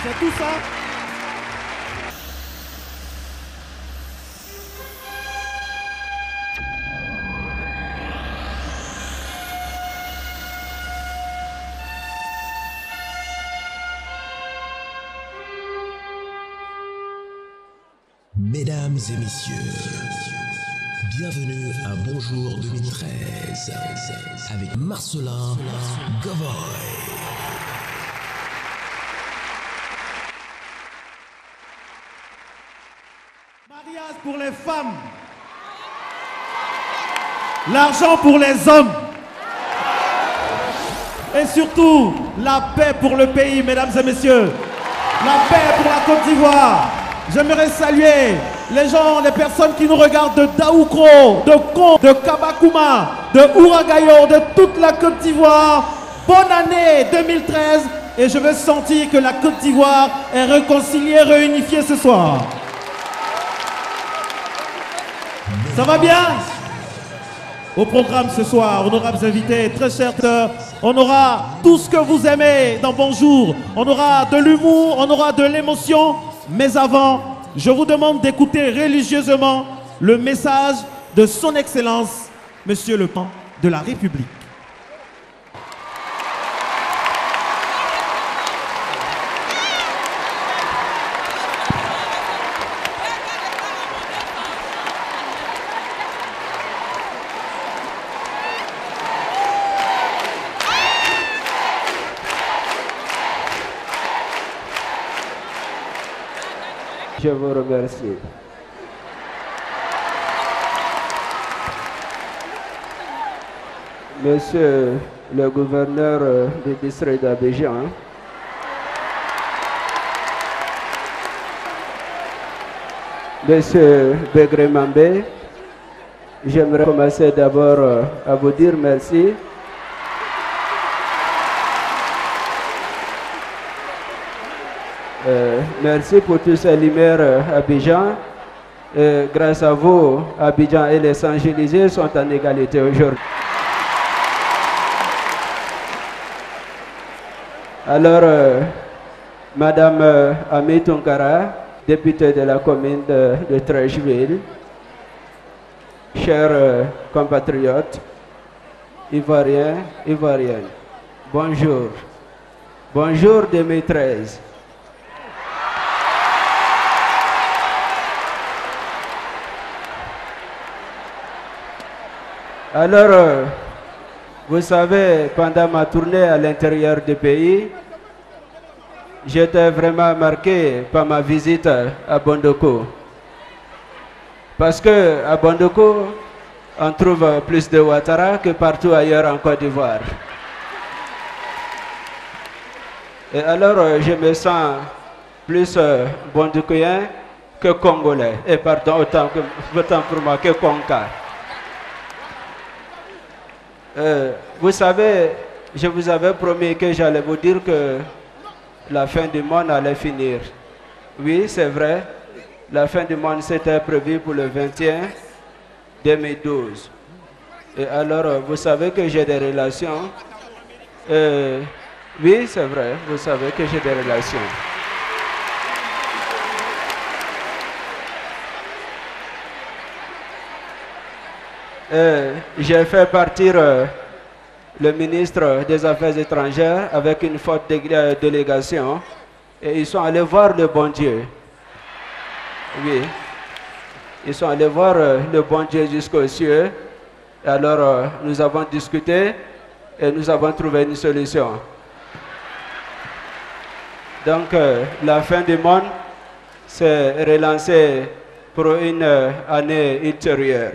C'est tout ça. Mesdames et messieurs, bienvenue à Bonjour 2013 avec Marcelin Gavoy. Mariage pour les femmes. L'argent pour les hommes. Et surtout, la paix pour le pays, mesdames et messieurs. La paix pour la Côte d'Ivoire. J'aimerais saluer les gens, les personnes qui nous regardent de Daoukro, de Kon, de Kabakouma, de Ouragayo, de toute la Côte d'Ivoire. Bonne année 2013 et je veux sentir que la Côte d'Ivoire est réconciliée, réunifiée ce soir. Ça va bien? Au programme ce soir, honorables invités, très chers sœurs, on aura tout ce que vous aimez dans Bonjour. On aura de l'humour, on aura de l'émotion. Mais avant, je vous demande d'écouter religieusement le message de son Excellence, Monsieur le Président de la République. Je vous remercie. Monsieur le gouverneur du district d'Abidjan, Monsieur Begré Mambé, j'aimerais commencer d'abord à vous dire merci. Merci pour tous ces lumières à Abidjan. Grâce à vous, Abidjan et les Saint-Gilisiers sont en égalité aujourd'hui. Alors, Madame Ami Tunkara, députée de la commune de Treichville, chers compatriotes, Ivoiriens, Ivoiriennes, bonjour. Bonjour 2013. Alors, vous savez, pendant ma tournée à l'intérieur du pays, j'étais vraiment marqué par ma visite à Bondoko. Parce qu'à Bondoko, on trouve plus de Ouattara que partout ailleurs en Côte d'Ivoire. Et alors, je me sens plus bondokoyen que congolais. Et pardon, autant pour moi que Konka. Vous savez, je vous avais promis que j'allais vous dire que la fin du monde allait finir. Oui, c'est vrai, la fin du monde s'était prévue pour le 21 2012. Et alors, vous savez que j'ai des relations. Oui, c'est vrai, vous savez que j'ai des relations. J'ai fait partir le ministre des Affaires étrangères avec une forte délégation et ils sont allés voir le bon Dieu. Oui, ils sont allés voir le bon Dieu jusqu'aux cieux. Et alors nous avons discuté et nous avons trouvé une solution. Donc la fin du monde s'est relancée pour une année ultérieure.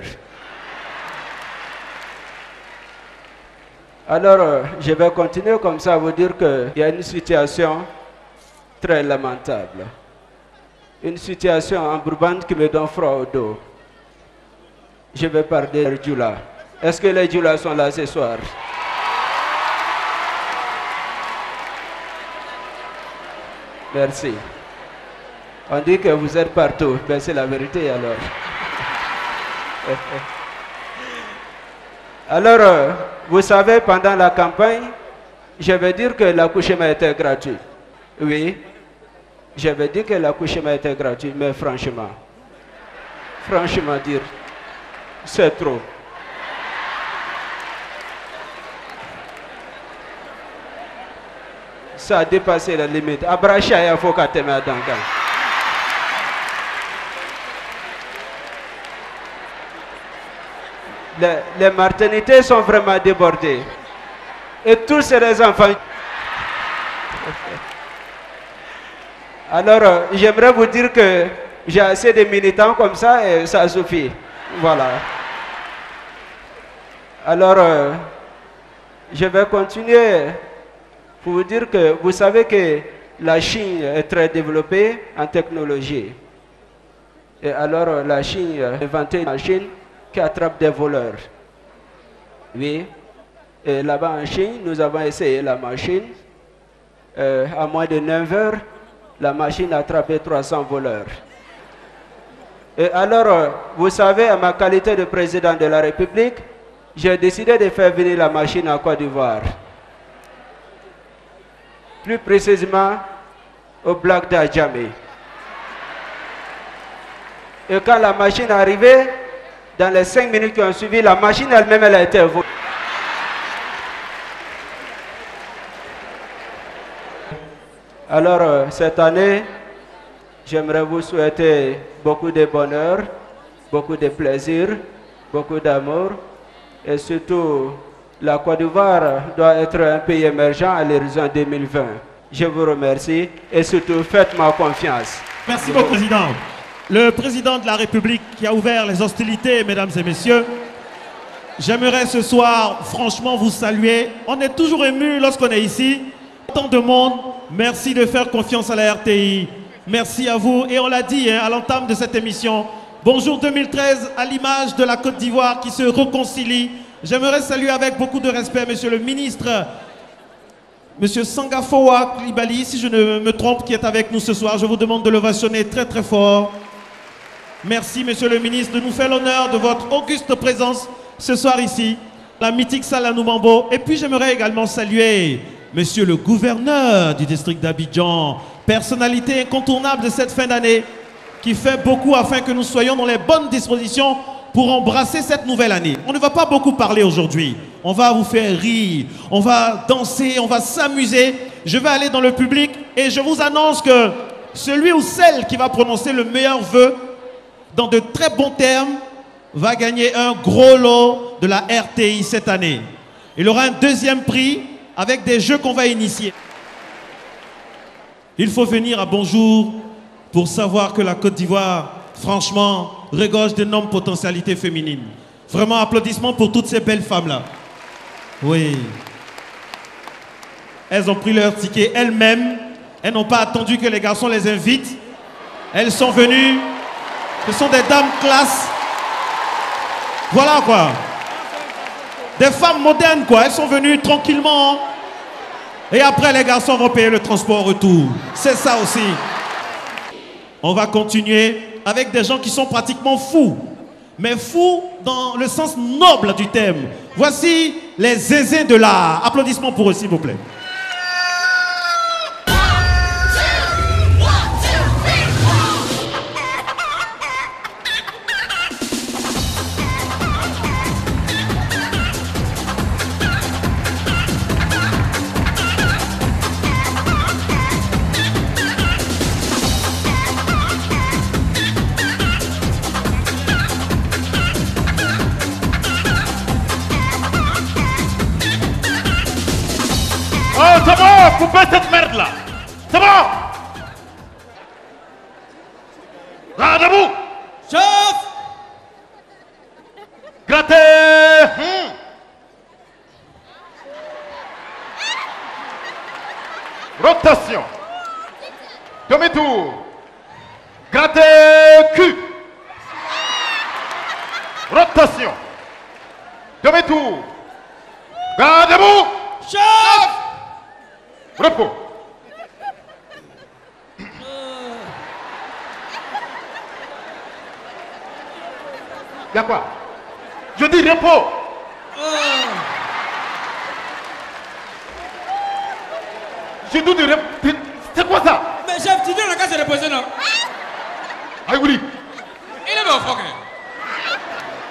Alors, je vais continuer comme ça à vous dire qu'il y a une situation très lamentable. Une situation embourbante qui me donne froid au dos. Je vais parler des Djoula. Est-ce que les Djoula sont là ce soir? Merci. On dit que vous êtes partout. Ben, c'est la vérité alors. Alors, vous savez, pendant la campagne, je vais dire que l'accouchement était gratuit. Oui, J'avais dit que l'accouchement était gratuit, mais franchement dire, c'est trop. Ça a dépassé la limite. Abracha, il faut qu'à te mettre dans le gars. Les maternités sont vraiment débordées. Et tous ces enfants. Alors, j'aimerais vous dire que j'ai assez de militants comme ça et ça suffit. Voilà. Alors, je vais continuer pour vous dire que vous savez que la Chine est très développée en technologie. Et alors, la Chine a inventé une machine qui attrape des voleurs. Oui. Et là-bas en Chine, nous avons essayé la machine. À moins de 9 heures, la machine a attrapé 300 voleurs. Et alors, vous savez, à ma qualité de président de la République, j'ai décidé de faire venir la machine en Côte d'Ivoire. Plus précisément, au Black d'Adjamé. Et quand la machine est arrivée, dans les 5 minutes qui ont suivi, la machine elle-même, elle a été volée. Alors, cette année, j'aimerais vous souhaiter beaucoup de bonheur, beaucoup de plaisir, beaucoup d'amour. Et surtout, la Côte d'Ivoire doit être un pays émergent à l'horizon 2020. Je vous remercie et surtout, faites-moi confiance. Merci beaucoup, Président. Le Président de la République qui a ouvert les hostilités, mesdames et messieurs, j'aimerais ce soir, franchement, vous saluer. On est toujours ému lorsqu'on est ici. Tant de monde, merci de faire confiance à la RTI. Merci à vous. Et on l'a dit à l'entame de cette émission, bonjour 2013 à l'image de la Côte d'Ivoire qui se réconcilie. J'aimerais saluer avec beaucoup de respect monsieur le ministre, monsieur Sangafowa Coulibaly, si je ne me trompe, qui est avec nous ce soir. Je vous demande de l'ovationner très très fort. Merci monsieur le ministre de nous faire l'honneur de votre auguste présence ce soir ici, la mythique salle Anoumambo. Et puis j'aimerais également saluer monsieur le gouverneur du district d'Abidjan, personnalité incontournable de cette fin d'année, qui fait beaucoup afin que nous soyons dans les bonnes dispositions pour embrasser cette nouvelle année. On ne va pas beaucoup parler aujourd'hui. On va vous faire rire, on va danser, on va s'amuser. Je vais aller dans le public et je vous annonce que celui ou celle qui va prononcer le meilleur vœu dans de très bons termes va gagner un gros lot de la RTI cette année. Il aura un deuxième prix avec des jeux qu'on va initier. Il faut venir à Bonjour pour savoir que la Côte d'Ivoire, franchement, regorge d'énormes potentialités féminines. Vraiment, applaudissements pour toutes ces belles femmes-là. Oui. Elles ont pris leur ticket elles-mêmes. Elles n'ont pas attendu que les garçons les invitent. Elles sont venues. Ce sont des dames classe. Voilà quoi. Des femmes modernes quoi. Elles sont venues tranquillement. Et après les garçons vont payer le transport retour. C'est ça aussi. On va continuer avec des gens qui sont pratiquement fous. Mais fous dans le sens noble du terme. Voici les zézés de l'art. Applaudissements pour eux s'il vous plaît. C'est bon, coupez cette merde là. C'est bon. Là, debout. Chef. Grattez. Rotation. Demi-tour. Grattez cul. Rotation. Demi-tour. Garde debout. Chef. Repos. Y'a quoi? Je dis repos. Je dis repos. C'est quoi ça? Mais chef, tu viens la casse se reposer, non? Aïe, oui. Il est bon, fuck.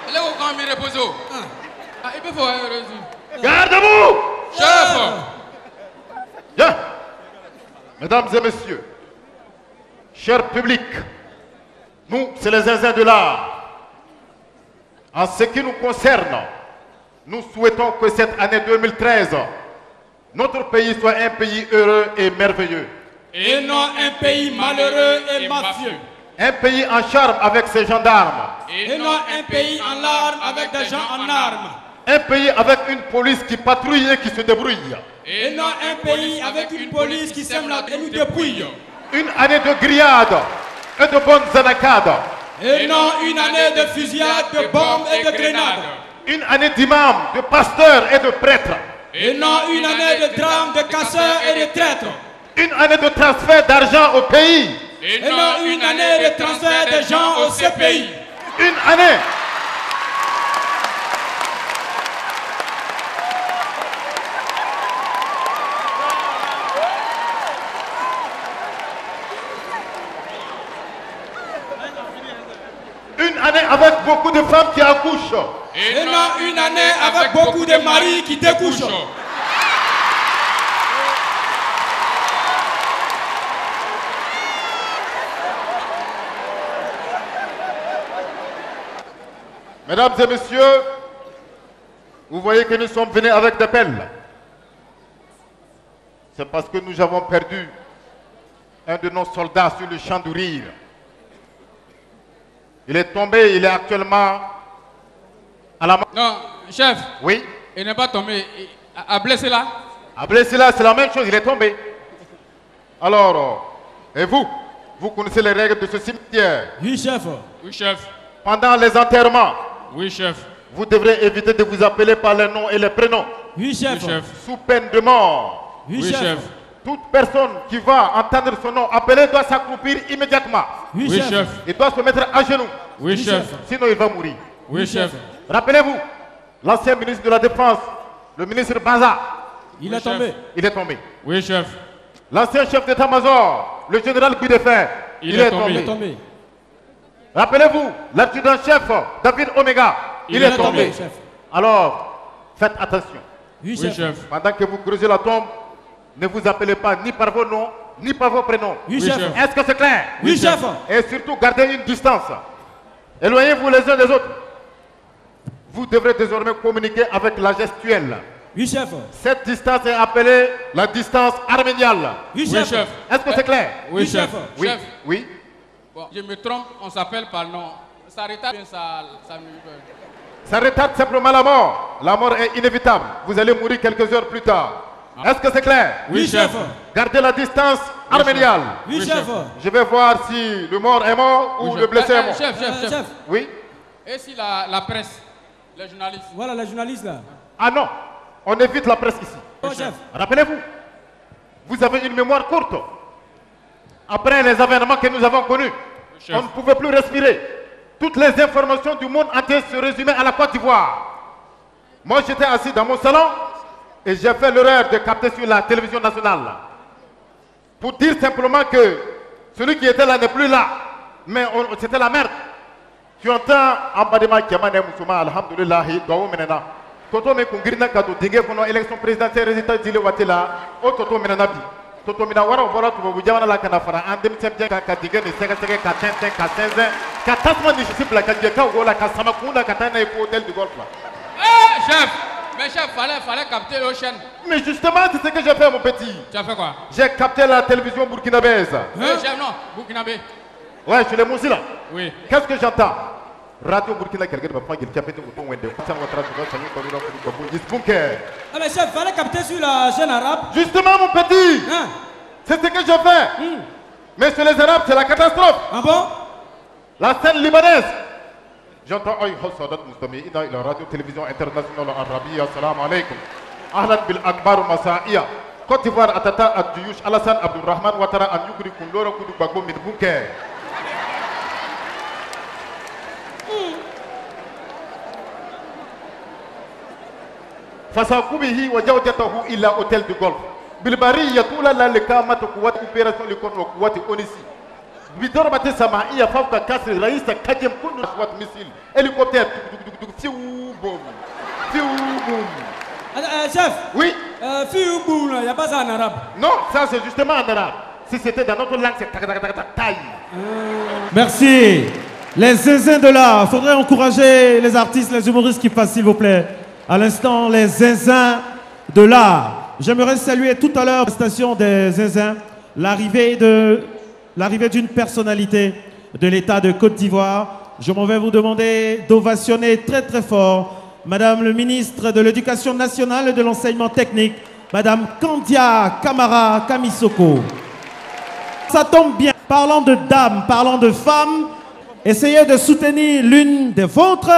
Il est bon quand il repose. Ah, il peut faire. Garde-vous. Chef. Bien. Mesdames et messieurs, cher public, nous, c'est les zinzins de l'art. En ce qui nous concerne, nous souhaitons que cette année 2013, notre pays soit un pays heureux et merveilleux. Et non un pays malheureux et mafieux. Un pays en charme avec ses gendarmes. Et non un pays en larmes avec des gens en armes. Un pays avec une police qui patrouille et qui se débrouille. Et non un pays avec une police qui sème la et nous dépouille. Une année de grillades et de bonnes anacades. Et non une année de fusillades, de bombes et de grenades. Une année d'imams, de pasteurs et de prêtres. Et non une année de drames, de casseurs et de traîtres. Une année de transfert d'argent au pays. Et non une année de transfert de gens au CPI. Une année. Une année avec beaucoup de femmes qui accouchent. Et non une année avec beaucoup de maris qui découchent. Mesdames et messieurs, vous voyez que nous sommes venus avec des pelles. C'est parce que nous avons perdu un de nos soldats sur le champ du rire. Il est tombé, il est actuellement à la mort. Non, chef. Oui. Il n'est pas tombé. A blessé là. À blessé là, c'est la même chose, il est tombé. Alors, et vous, vous connaissez les règles de ce cimetière. Oui, chef. Oui, chef. Pendant les enterrements, oui, chef. vous devrez éviter de vous appeler par les noms et les prénoms. Oui, chef. Oui, chef. Sous peine de mort. Oui, chef. Toute personne qui va entendre son nom appelé doit s'accroupir immédiatement. Oui, chef. Il doit se mettre à genoux. Oui, chef. Sinon, il va mourir. Oui, chef. Rappelez-vous, l'ancien ministre de la Défense, le ministre Baza. Il est tombé. Il est tombé. Oui, chef. L'ancien chef d'état-major, le général Guy Defert. Il est tombé. Il est tombé. Rappelez-vous, l'adjudant-chef, David Omega. Il est tombé. Chef. Alors, faites attention. Oui, chef. Pendant que vous creusez la tombe, ne vous appelez pas ni par vos noms, ni par vos prénoms. Oui, chef. Est-ce que c'est clair? Oui, chef. Et surtout, gardez une distance. Éloignez-vous les uns des autres. Vous devrez désormais communiquer avec la gestuelle. Oui, chef. Cette distance est appelée la distance arméniale. Oui, chef. Est-ce que c'est clair? Oui, chef. Oui. Chef. Oui. Bon, je me trompe, on s'appelle par nom. Ça retarde, ça retarde simplement la mort. La mort est inévitable. Vous allez mourir quelques heures plus tard. Est-ce que c'est clair? Oui, chef. Gardez la distance arméniale. Oui, chef. Je vais voir si le mort est mort ou le blessé est mort. Chef. Oui. Et si la presse, les journalistes? Voilà, les journalistes là. Ah non, on évite la presse ici. Oh, chef. Rappelez-vous, vous avez une mémoire courte. Après les événements que nous avons connus, on ne pouvait plus respirer. Toutes les informations du monde entier se résumaient à la Côte d'Ivoire. Moi, j'étais assis dans mon salon et j'ai fait l'erreur de capter sur la télévision nationale. Pour dire simplement que celui qui était là n'est plus là. Mais c'était la merde. Tu entends Ambadema Kiamane Moussouma, Alhamdulillah, Gaou Menena. Toto me kungirna kato dingue kono élection présidentielle résultat dile watela o toto menena bi. Toto mina wara bora to bu jamana la kana fara en 2005 ka dingue ni sega sega ka 15 ka 16 ka tasma ni disciple ka je ka gola ka sama kuna ka tana ko hôtel du golf là. Eh chef, mais chef fallait capter le chaîne. Mais justement c'est ce que j'ai fait mon petit. Tu as fait quoi? J'ai capté la télévision burkinabèse. Chef non, burkinabé. Ouais, je l'ai moussé là. Oui. Qu'est-ce que j'entends? Radio Burkina quelqu'un va prendre quelqu'un peut te wende. Ça va traduire ça nous connaît donc bunker. Ah mais chef, fallait capter sur la chaîne arabe. Justement mon petit. Hein? C'est ce que j'ai fait. Mais sur les Arabes, c'est la catastrophe. Ah bon? La scène libanaise. J'entends Aïe Hossadat Moustami, il a la radio-télévision internationale en Arabie. Assalamu alaikum. Ahlan bil Akbar Masaiya. Côte d'Ivoire, Atata Adjuyush Alassane Abdurrahman Ouattara An Yukri Kundora Kudu Bagbo Min Bunker. Fasakubihi wa jawjatahu illa hôtel du golf. Bilbari yatula la le kamata kuwati opération le kono kuwati onisi. Bidor Bate Sama, il y a Fafka Kasri, Raïsta Kadjem Koundou, Swat missile, hélicoptère, fiou boum, fiou boum. Chef. Oui. Fiou boum, il n'y a pas ça en arabe. Non, ça c'est justement en arabe. Si c'était dans notre langue, c'est taille. Merci. Les zinzins de l'art, il faudrait encourager les artistes, les humoristes qui passent, s'il vous plaît. À l'instant, les zinzins de l'art. J'aimerais saluer tout à l'heure la station des zinzins, l'arrivée d'une personnalité de l'État de Côte d'Ivoire. Je m'en vais vous demander d'ovationner très très fort Madame le ministre de l'Éducation nationale et de l'enseignement technique, Madame Kandia Kamara Kamisoko. Ça tombe bien, parlant de dames, parlant de femmes, essayez de soutenir l'une des vôtres,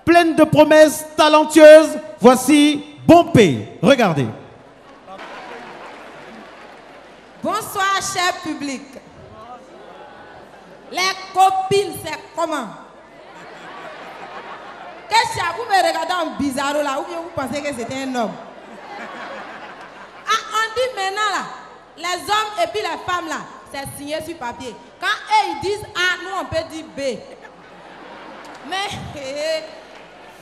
pleine de promesses talentueuses. Voici Bompé. Regardez. Bonsoir, cher public. Les copines, c'est comment? Qu'est-ce que vous me regardez en bizarro là, ou bien vous pensez que c'était un homme? Ah, on dit maintenant là, les hommes et puis les femmes là, c'est signé sur papier. Quand eux ils disent A, nous on peut dire B. Mais,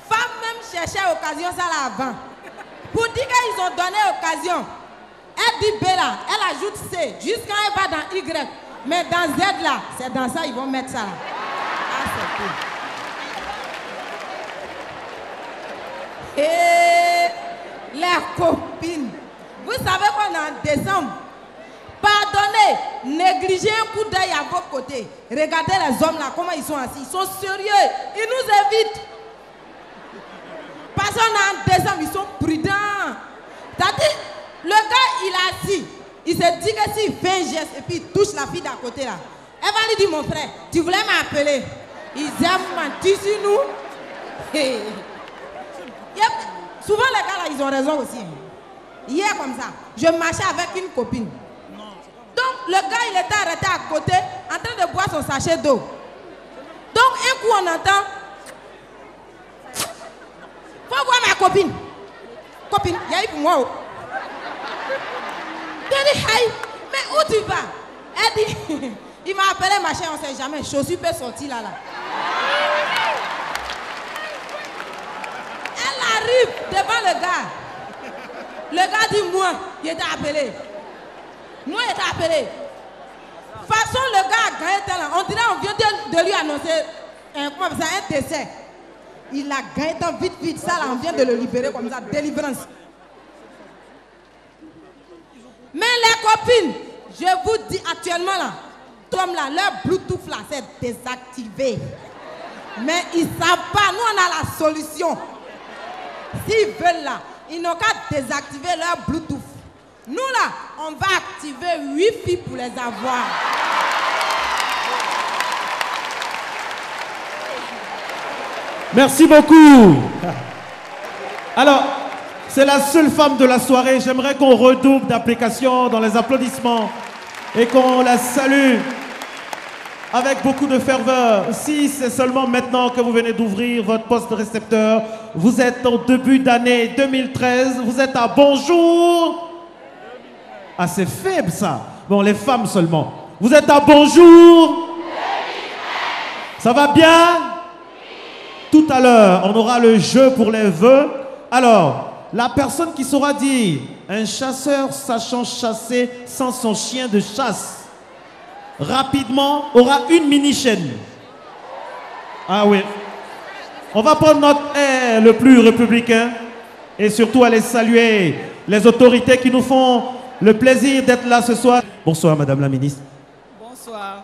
femmes même cherchaient occasion ça là avant. Pour dire qu'ils ont donné occasion. Elle dit B là, elle ajoute C, jusqu'à elle va dans Y. Mais dans Z là, c'est dans ça ils vont mettre ça là. Ah, c'est cool. Et les copines, vous savez qu'on est en décembre. Pardonnez, négligez un coup d'œil à vos côtés. Regardez les hommes là, comment ils sont assis. Ils sont sérieux, ils nous évitent. Parce qu'on est en décembre, ils sont prudents. C'est-à-dire, le gars il est assis. Il se dit que s'il fait un geste et puis il touche la fille d'à côté là, elle va lui dire mon frère, tu voulais m'appeler. Ils aiment mentir sur nous. Souvent les gars là, ils ont raison aussi. Hier comme ça, je marchais avec une copine. Donc le gars il était arrêté à côté en train de boire son sachet d'eau. Donc un coup on entend, faut voir ma copine. Copine, il y a eu pour moi. Elle dit, hey, mais où tu vas? Elle dit, il m'a appelé machin, on ne sait jamais. Chaussure peut sortir là. Elle arrive devant le gars. Le gars dit, moi, il était appelé. Moi, il était appelé. De toute façon, le gars a gagné tel. On dirait on vient de lui annoncer un décès. Il a gagné tant vite, ça là, on vient de le libérer comme ça, délivrance. Mais les copines, je vous dis actuellement là, comme là, leur Bluetooth là, c'est désactivé. Mais ils ne savent pas, nous on a la solution. S'ils veulent là, ils n'ont qu'à désactiver leur Bluetooth. Nous là, on va activer Wi-Fi pour les avoir. Merci beaucoup. Alors, c'est la seule femme de la soirée. J'aimerais qu'on redouble d'applications dans les applaudissements et qu'on la salue avec beaucoup de ferveur. Si c'est seulement maintenant que vous venez d'ouvrir votre poste de récepteur, vous êtes au début d'année 2013, vous êtes à bonjour. Ah, c'est faible ça. Bon, les femmes seulement. Vous êtes à bonjour. Ça va bien? Tout à l'heure, on aura le jeu pour les vœux. Alors, la personne qui saura dire un chasseur sachant chasser sans son chien de chasse, rapidement, aura une mini-chaîne. Ah oui. On va prendre notre air le plus républicain et surtout aller saluer les autorités qui nous font le plaisir d'être là ce soir. Bonsoir, Madame la Ministre. Bonsoir.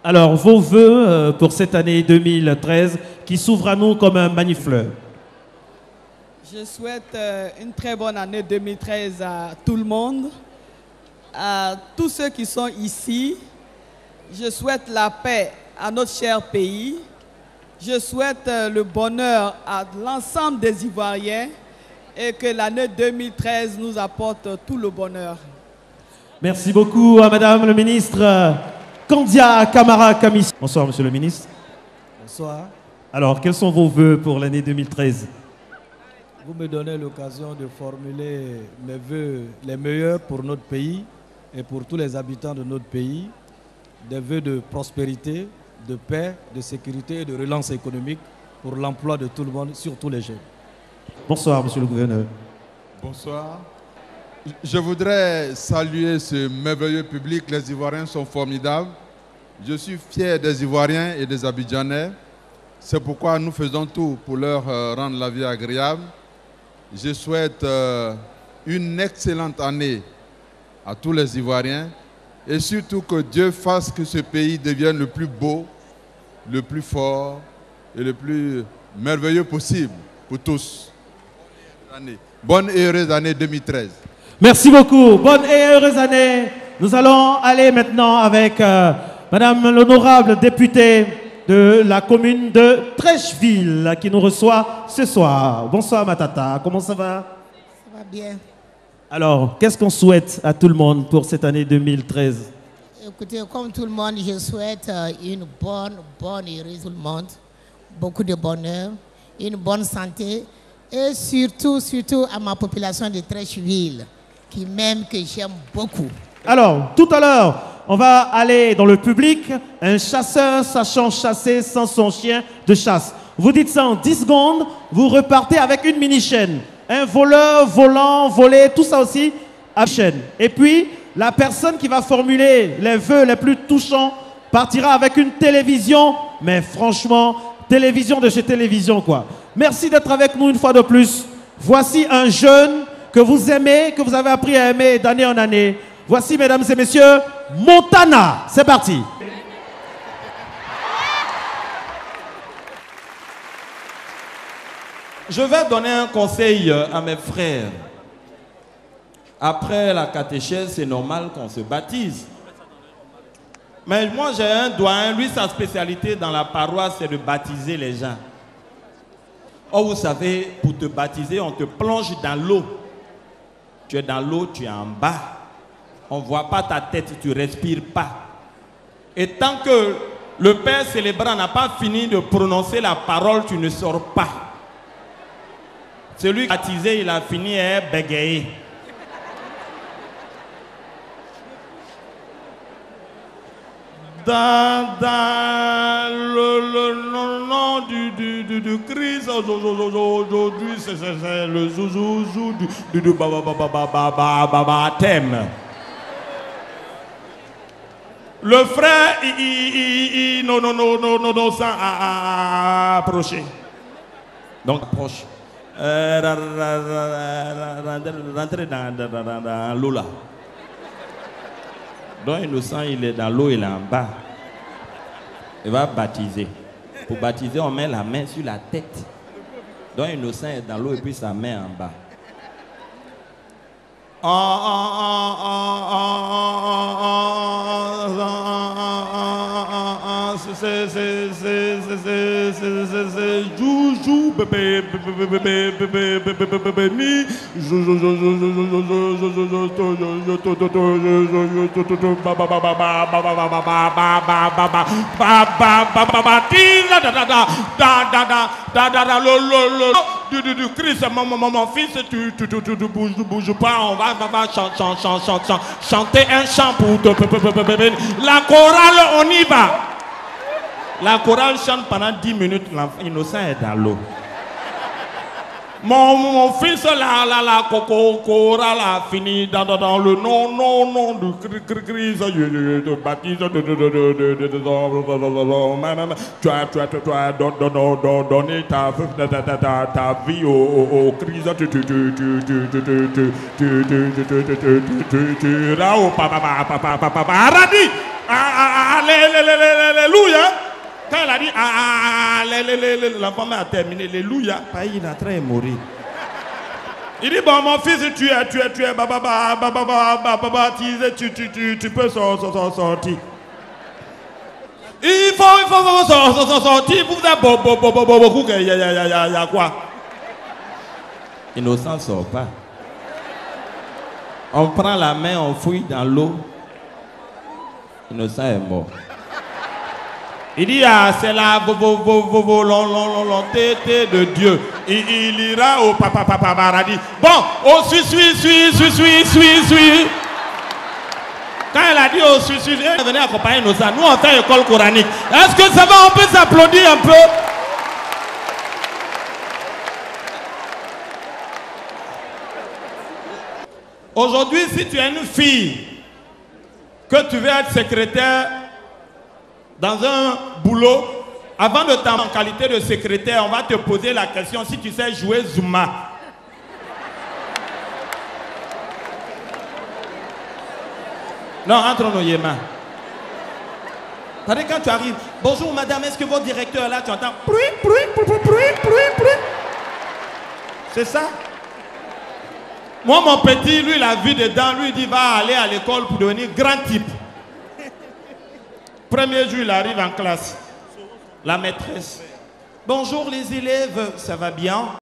Alors, vos vœux pour cette année 2013 qui s'ouvre à nous comme un magnifique. Je souhaite une très bonne année 2013 à tout le monde, à tous ceux qui sont ici. Je souhaite la paix à notre cher pays. Je souhaite le bonheur à l'ensemble des Ivoiriens et que l'année 2013 nous apporte tout le bonheur. Merci beaucoup à Madame le ministre Kandia Kamara Kamis. Bonsoir, Monsieur le ministre. Bonsoir. Alors, quels sont vos vœux pour l'année 2013? Vous me donnez l'occasion de formuler mes vœux les meilleurs pour notre pays et pour tous les habitants de notre pays. des vœux de prospérité, de paix, de sécurité et de relance économique pour l'emploi de tout le monde, surtout les jeunes. Bonsoir, monsieur le gouverneur. Bonsoir. Je voudrais saluer ce merveilleux public. Les Ivoiriens sont formidables. Je suis fier des Ivoiriens et des Abidjanais. C'est pourquoi nous faisons tout pour leur rendre la vie agréable. Je souhaite une excellente année à tous les Ivoiriens et surtout que Dieu fasse que ce pays devienne le plus beau, le plus fort et le plus merveilleux possible pour tous. Bonne et heureuse année 2013. Merci beaucoup. Bonne et heureuse année. Nous allons aller maintenant avec Madame l'honorable députée de la commune de Trècheville qui nous reçoit ce soir. Bonsoir Matata, comment ça va? Ça va bien. Alors, qu'est-ce qu'on souhaite à tout le monde pour cette année 2013? Écoutez, comme tout le monde, je souhaite une bonne et heureuse tout le monde, beaucoup de bonheur, une bonne santé et surtout à ma population de Trècheville qui m'aime, que j'aime beaucoup. Alors, tout à l'heure, on va aller dans le public. Un chasseur sachant chasser sans son chien de chasse. Vous dites ça en 10 secondes, vous repartez avec une mini-chaîne. Un voleur, volant, volé, tout ça aussi à chaîne. Et puis, la personne qui va formuler les vœux les plus touchants partira avec une télévision. Mais franchement, télévision de chez télévision, quoi. Merci d'être avec nous une fois de plus. Voici un jeune que vous aimez, que vous avez appris à aimer d'année en année. Voici, mesdames et messieurs, Montana. C'est parti. Je vais donner un conseil à mes frères. Après la catéchèse, c'est normal qu'on se baptise. Mais moi, j'ai un doyen, lui, sa spécialité dans la paroisse, c'est de baptiser les gens. Oh, vous savez, pour te baptiser, on te plonge dans l'eau. Tu es dans l'eau, tu es en bas. On ne voit pas ta tête, tu ne respires pas. Et tant que le Père célébrant n'a pas fini de prononcer la parole, tu ne sors pas. Celui qui a baptisé, il a fini à bégayer. Dans le nom du Christ, aujourd'hui, c'est le zouzou du baptême. Le frère, non, sans approcher. Donc, approche. Rentrer dans l'eau là. Donc, innocent, il est dans l'eau, il est en bas. Il va baptiser. Pour baptiser, on met la main sur la tête. Donc, innocent est dans l'eau et puis sa main en bas. Joujou bébé du Christ, mon fils, tu bouges pas, on va chanter un chant pour te. La chorale, on y va. La chorale chante pendant 10 minutes, l'innocent est dans l'eau. Mon fils, la chorale a fini dans le nom du Christ. Je baptise tu as donné ta vie au Christ. Alléluia. Quand elle a dit la femme a terminé, alléluia, il a très mourir. Il dit bon mon fils, tu es baptisé, tu peux sortir. Il faut sortir. Vous avez beaucoup il y a quoi? Innocent sort pas. On prend la main, on fouille dans l'eau. Innocent est mort. Il dit, c'est la volonté de Dieu. Il ira au paradis. Bon, suis. Quand elle a a dit au suicide, venez accompagner nos âmes. Nous, on fait école coranique. Est-ce que ça va? On peut s'applaudir un peu? Aujourd'hui, si tu es une fille, que tu veux être secrétaire dans un boulot, avant de t'en en qualité de secrétaire, on va te poser la question si tu sais jouer Zumba. Non, entre nos yémas. C'est-à-dire quand tu arrives, bonjour madame, est-ce que votre directeur est là? Tu entends c'est ça. Moi, mon petit, lui, il a vu dedans, lui, il dit, va aller à l'école pour devenir grand type. Premier jour, il arrive en classe. La maîtresse. Bonjour les élèves, ça va bien?